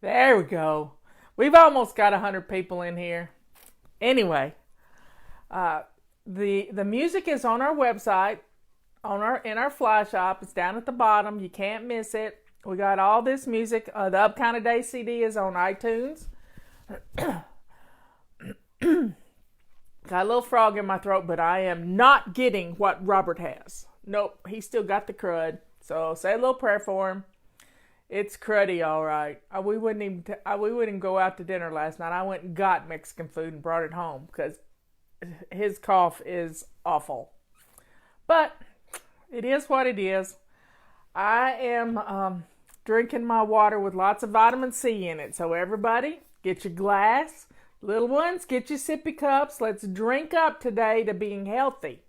There we go. We've almost got 100 people in here. Anyway, uh, the music is on our website, in our fly shop. It's down at the bottom. You can't miss it. We got all this music. The Up Kind of Day CD is on iTunes. Got a little frog in my throat, but I am not getting what Robert has. Nope, he still got the crud. So say a little prayer for him. It's cruddy, all right. We wouldn't go out to dinner last night. I went and got Mexican food and brought it home because his cough is awful. But it is what it is. I am drinking my water with lots of vitamin C in it. So everybody, get your glass. Little ones, get your sippy cups. Let's drink up today to being healthy.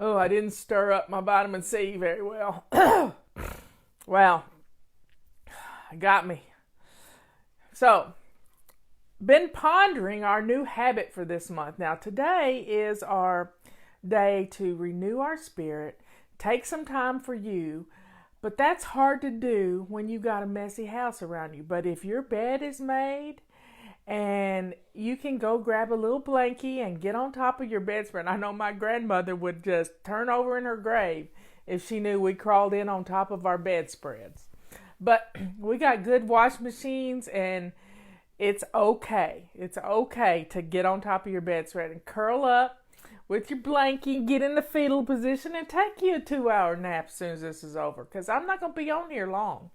Oh, I didn't stir up my vitamin C very well. Well, got me. So, been pondering our new habit for this month. Now, today is our day to renew our spirit, take some time for you, but that's hard to do when you got a messy house around you. But if your bed is made and you can go grab a little blankie and get on top of your bedspread. I know my grandmother would just turn over in her grave if she knew we crawled in on top of our bedspreads. But we got good wash machines, and it's okay. It's okay to get on top of your bedspread and curl up with your blankie, get in the fetal position, and take you a 2-hour nap as soon as this is over, because I'm not going to be on here long.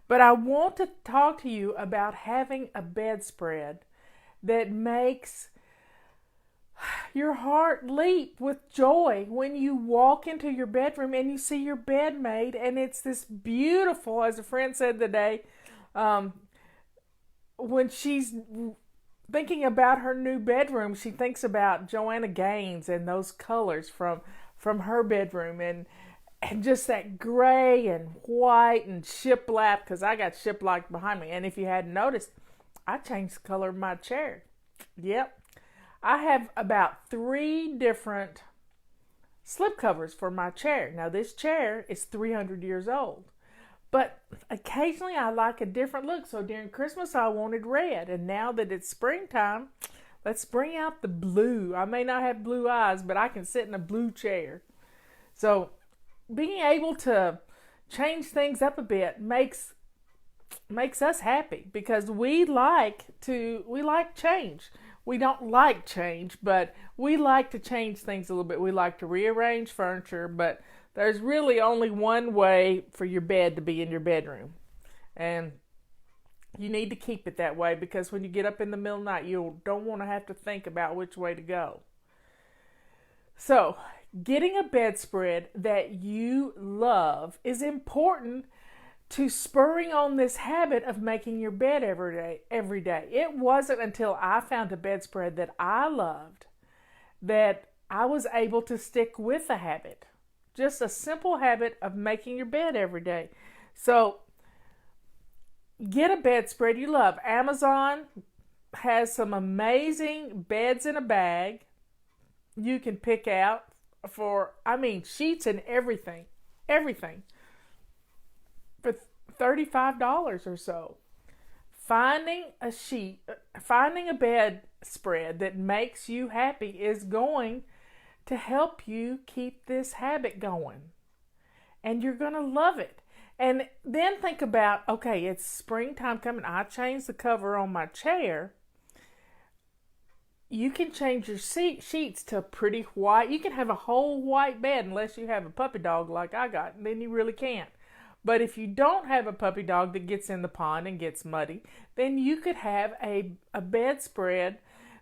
But I want to talk to you about having a bedspread that makes your heart leap with joy when you walk into your bedroom and you see your bed made, and it's this beautiful, as a friend said today, when she's thinking about her new bedroom, she thinks about Joanna Gaines and those colors from her bedroom, and just that gray and white and shiplap, because I got shiplap behind me. And if you hadn't noticed, I changed the color of my chair. Yep. I have about 3 different slip covers for my chair. Now, this chair is 300 years old. But occasionally I like a different look. So during Christmas I wanted red. And now that it's springtime, let's bring out the blue. I may not have blue eyes, but I can sit in a blue chair. So being able to change things up a bit makes us happy, because we like change. We don't like change, but we like to change things a little bit. We like to rearrange furniture, but there's really only one way for your bed to be in your bedroom. And you need to keep it that way, because when you get up in the middle of the night, you don't want to have to think about which way to go. So, getting a bedspread that you love is important to spurring on this habit of making your bed every day. It wasn't until I found a bedspread that I loved that I was able to stick with the habit. Just a simple habit of making your bed every day. So, get a bedspread you love. Amazon has some amazing beds in a bag you can pick out for, sheets and everything, for $35 or so. Finding a bed spread that makes you happy is going to help you keep this habit going. And you're going to love it. And then think about, okay, it's springtime coming. I changed the cover on my chair. You can change your sheets to pretty white. You can have a whole white bed unless you have a puppy dog like I got. And then you really can't. But if you don't have a puppy dog that gets in the pond and gets muddy, then you could have a bedspread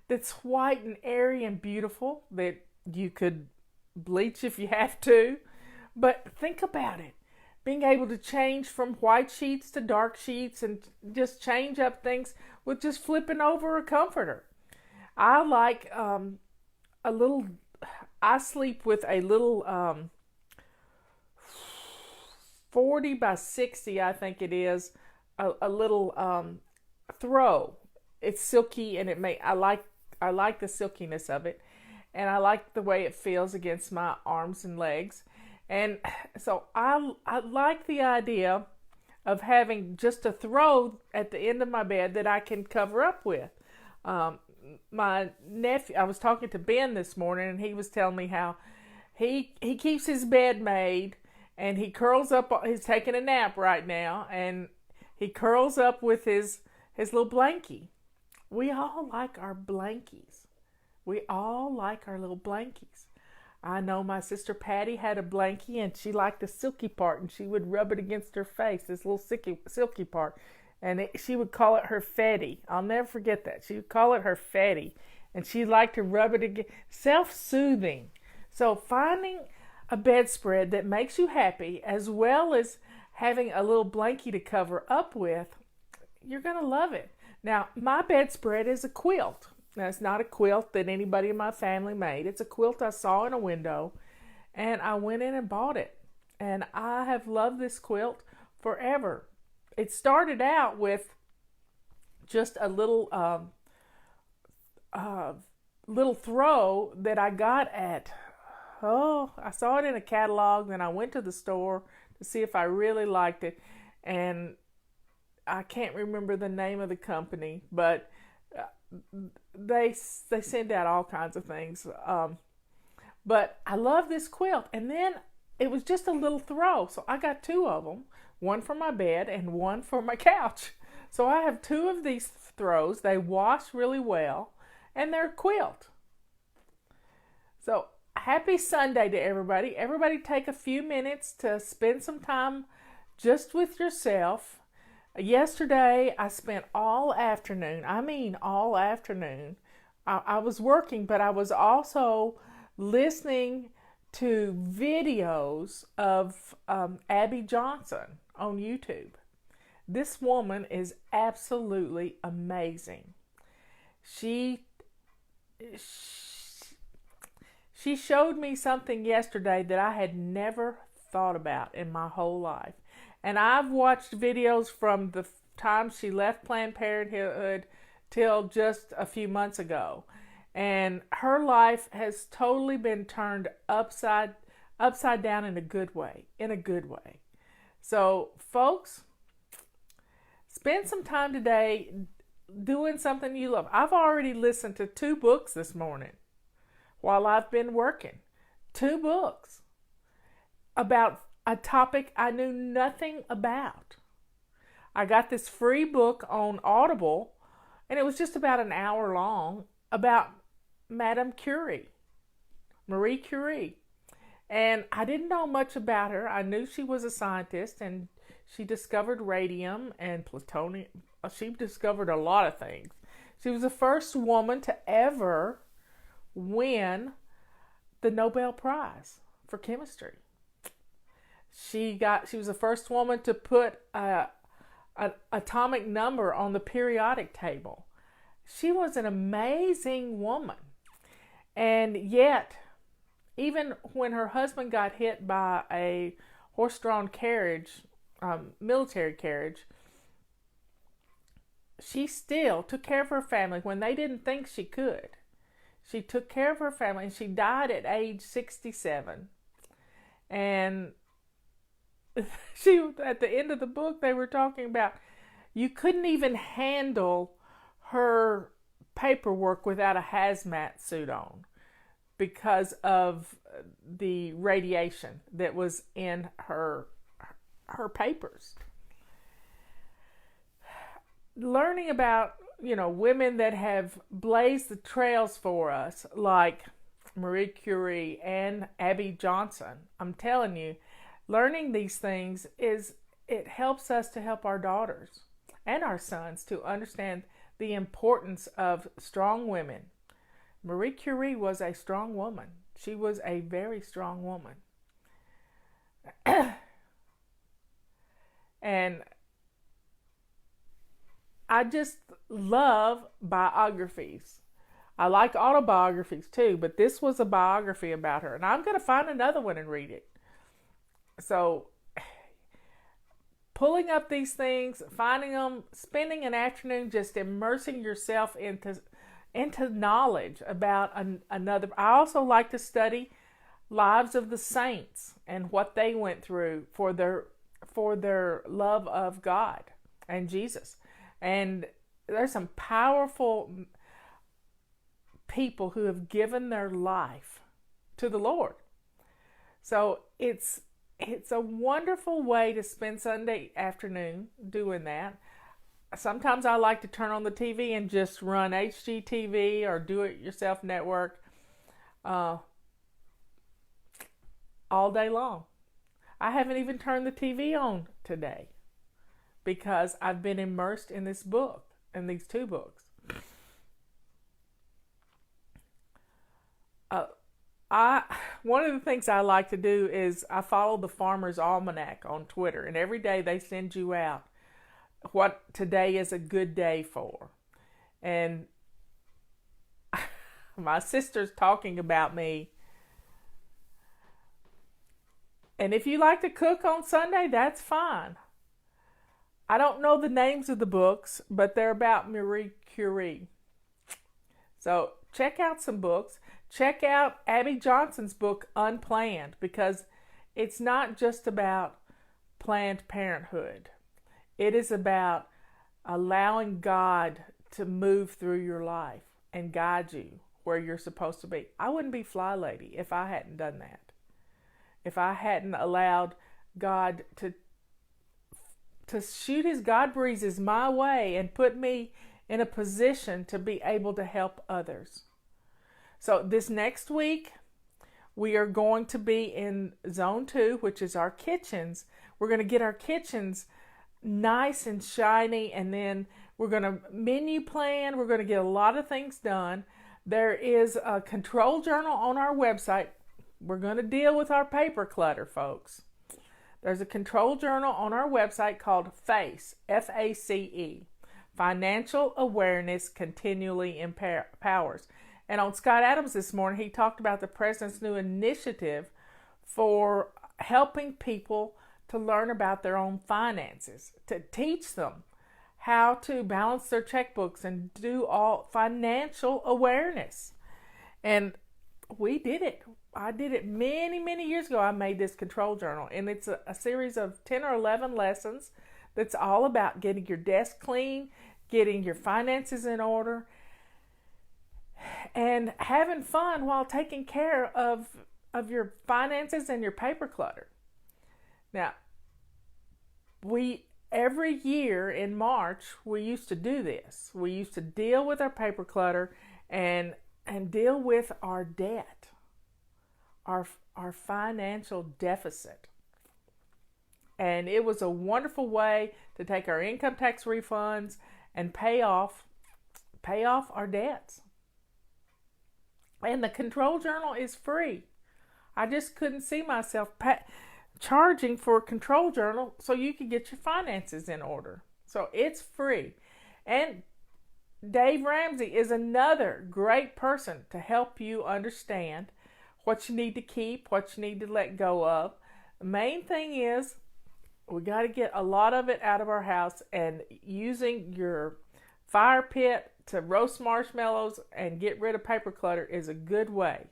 that's white and airy and beautiful that you could bleach if you have to. But think about it. Being able to change from white sheets to dark sheets and just change up things with just flipping over a comforter. I sleep with a little 40 by 60, I think it is, a little throw. It's silky, and I like the silkiness of it. and I like the way it feels against my arms and legs. And so I like the idea of having just a throw at the end of my bed that I can cover up with. Um, my nephew, I was talking to Ben this morning, and he was telling me how he keeps his bed made, and he curls up. He's taking a nap right now, and he curls up with his little blankie. We all like our blankies. We all like our little blankies. I know my sister Patty had a blankie, and she liked the silky part, and she would rub it against her face, this little silky part, and she would call it her fetty. I'll never forget that. She would call it her fetty, and she liked to rub it again. Self-soothing. So finding a bedspread that makes you happy, as well as having a little blankie to cover up with, you're going to love it. Now, my bedspread is a quilt. Now, it's not a quilt that anybody in my family made. It's a quilt I saw in a window, and I went in and bought it. And I have loved this quilt forever. It started out with just a little throw that I got at, I saw it in a catalog, then I went to the store to see if I really liked it, and I can't remember the name of the company, but they send out all kinds of things. But I love this quilt, and then it was just a little throw, so I got two of them, one for my bed and one for my couch. So I have two of these throws. They wash really well, and they're a quilt. So happy Sunday to everybody. Everybody take a few minutes to spend some time just with yourself. Yesterday, I spent all afternoon, I was working, but I was also listening to videos of Abby Johnson on YouTube. This woman is absolutely amazing. She showed me something yesterday that I had never thought about in my whole life. And I've watched videos from the time she left Planned Parenthood till just a few months ago. And her life has totally been turned upside down in a good way. So, folks, spend some time today doing something you love. I've already listened to 2 books this morning while I've been working. 2 books about a topic I knew nothing about. I got this free book on Audible, and it was just about an hour long, about Madame Curie, Marie Curie. And I didn't know much about her. I knew she was a scientist, and she discovered radium and plutonium. She discovered a lot of things. She was the first woman to ever win the Nobel Prize for chemistry. She was the first woman to put an atomic number on the periodic table. She was an amazing woman. And yet, even when her husband got hit by a horse-drawn carriage, military carriage, she still took care of her family when they didn't think she could. She took care of her family, and she died at age 67. And at the end of the book, they were talking about you couldn't even handle her paperwork without a hazmat suit on because of the radiation that was in her papers. Learning about, women that have blazed the trails for us, like Marie Curie and Abby Johnson, I'm telling you, learning these things it helps us to help our daughters and our sons to understand the importance of strong women. Marie Curie was a strong woman. She was a very strong woman. And I just love biographies. I like autobiographies too, but this was a biography about her. And I'm going to find another one and read it. So, pulling up these things, finding them, spending an afternoon just immersing yourself into into knowledge about another. I also like to study lives of the saints and what they went through for their love of God and Jesus. And there's some powerful people who have given their life to the Lord. So it's a wonderful way to spend Sunday afternoon doing that. Sometimes I like to turn on the TV and just run HGTV or Do It Yourself Network all day long. I haven't even turned the TV on today because I've been immersed in this book, in these two books. One of the things I like to do is I follow the Farmer's Almanac on Twitter, and every day they send you out what today is a good day for. And my sister's talking about me. And if you like to cook on Sunday, that's fine. I don't know the names of the books, but they're about Marie Curie. So check out some books. Check out Abby Johnson's book, Unplanned, because it's not just about Planned Parenthood. It is about allowing God to move through your life and guide you where you're supposed to be. I wouldn't be Fly Lady if I hadn't done that. If I hadn't allowed God to shoot his God breezes my way and put me in a position to be able to help others. So this next week, we are going to be in Zone 2, which is our kitchens. We're going to get our kitchens nice and shiny, and then we're going to menu plan. We're going to get a lot of things done. There is a control journal on our website. We're going to deal with our paper clutter, folks. There's a control journal on our website called FACE, F-A-C-E, Financial Awareness Continually Empowers. And on Scott Adams this morning, he talked about the president's new initiative for helping people to learn about their own finances, to teach them how to balance their checkbooks and do all financial awareness. And we did it. I did it many, many years ago. I made this control journal, and it's a series of 10 or 11 lessons that's all about getting your desk clean, getting your finances in order, and having fun while taking care of your finances and your paper clutter. Now, every year in March, we used to do this. We used to deal with our paper clutter and deal with our debt, our financial deficit. And it was a wonderful way to take our income tax refunds and pay off our debts. And the control journal is free. I just couldn't see myself charging for a control journal so you could get your finances in order. So it's free. And Dave Ramsey is another great person to help you understand what you need to keep, what you need to let go of. The main thing is we got to get a lot of it out of our house, and using your fire pit to roast marshmallows and get rid of paper clutter is a good way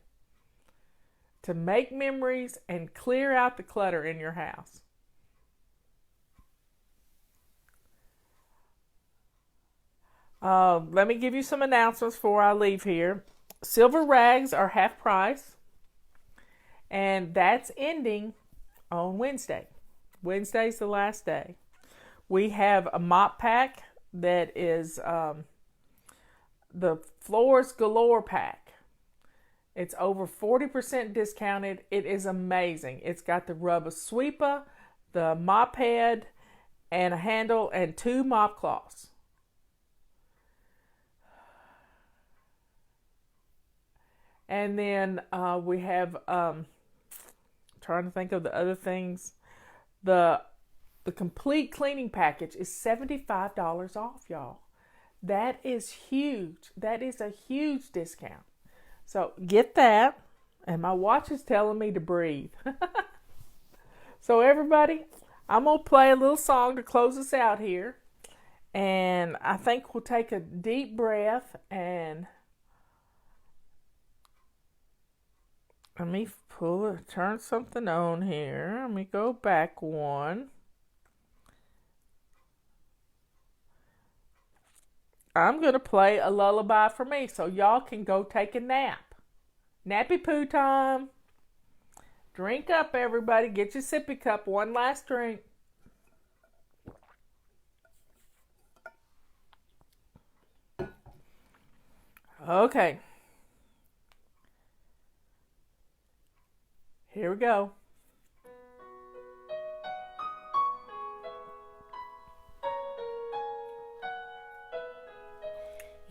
to make memories and clear out the clutter in your house. Let me give you some announcements before I leave here. Silver rags are half price, and that's ending on Wednesday. Wednesday's the last day. We have a mop pack that is the Floors Galore pack. It's over 40% discounted. It is amazing. It's got the Rub-A-Sweepa, the mop head, and a handle, and 2 mop cloths. And then we have, trying to think of the other things. The complete cleaning package is $75 off, y'all. That is huge. That is a huge discount. So get that. And my watch is telling me to breathe. So everybody, I'm going to play a little song to close us out here. And I think we'll take a deep breath and Let me turn something on here. Let me go back one. I'm going to play a lullaby for me so y'all can go take a nap. Nappy poo time. Drink up, everybody. Get your sippy cup. One last drink. Okay. Here we go.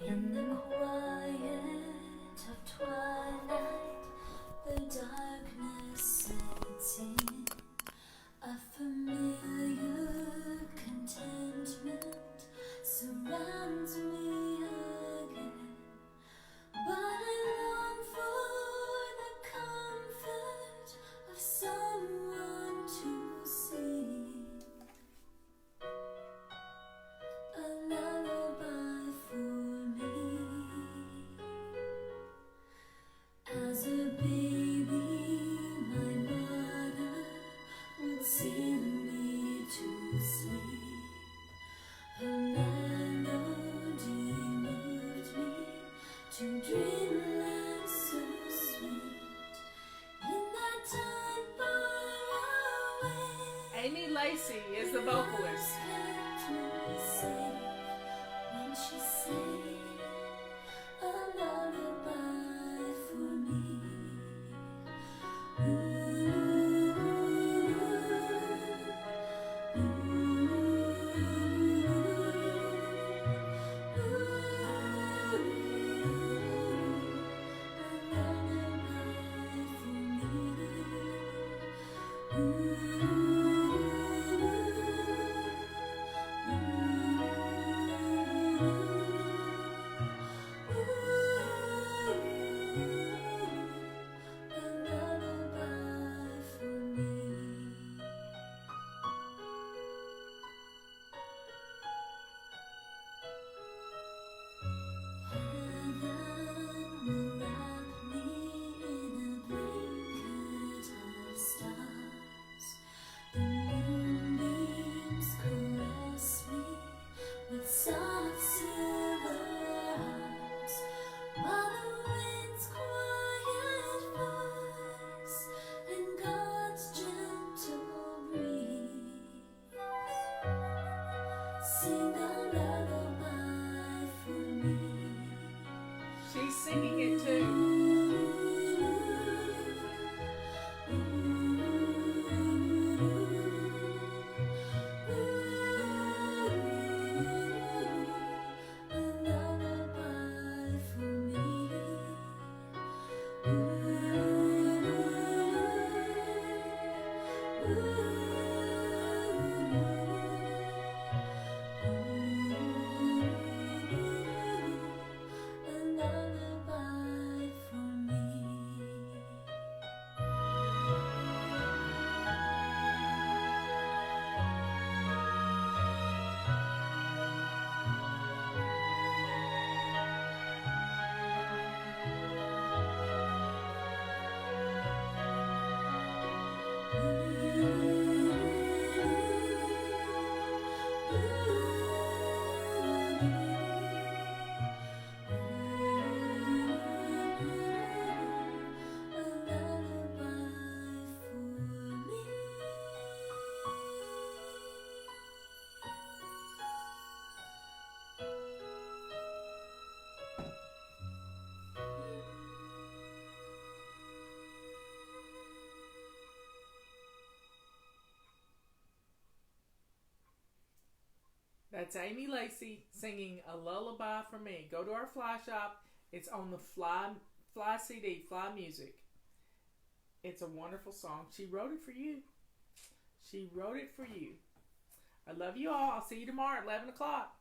In the quiet of twilight, the darkness sets in. A familiar contentment surrounds me again. But I long for the comfort of someone to sing a lullaby for me. As a baby, my mother would sing me to sleep. Her melody moved me to dreamland so sweet. In that time far away, Amy Lacey is the vocalist. kept me safe when she sang a lullaby for me. Soft silver arms, while the wind's quiet voice and God's gentle breeze sing a lullaby for me. She's singing it too. That's Amy Lacey singing a lullaby for me. Go to our Fly Shop. It's on the Fly CD, Fly Music. It's a wonderful song. She wrote it for you. She wrote it for you. I love you all. I'll see you tomorrow at 11 o'clock.